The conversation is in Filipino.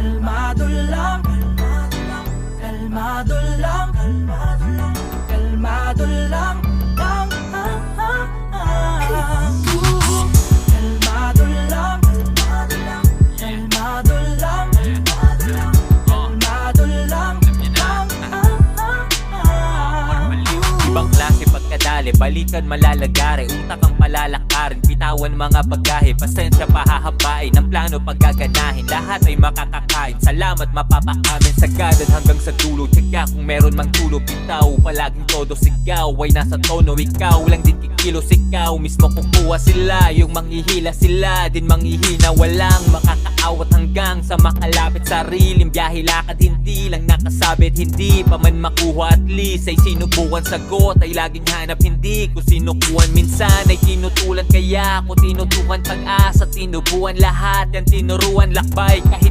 Kalmado lang, kalmado lang, kalmado lang, kalmado lang, kalmado lang, kalmado lang. Ibang klase pagkadali, balikan malalagari, utak ang palalakarin, bitawan mga bagahe, pasensya pahahabain, ang plano paggaganahin, lahat ay makakakain, salamat mapapaamin, sagad hanggang sa dulo, tsaga kung meron mang tulo, bitaw, palaging todo sigaw, ay nasa tono, ikaw lang din kikilos, ikaw mismo kukuha sila, yung manghihila sila, din manghihina, walang makakaawat hanggang sa makalapit sariling biyahe, lakad hindi lang nakasabit, hindi pa man makuha, at least ay sinubukan, sagot ay laging hanap, hindi ko sinukuhan, minsan ay tinutulan, kaya ako tinutukan, pag-asa tinubuan, lahat yan tinuruan, lakbay kahit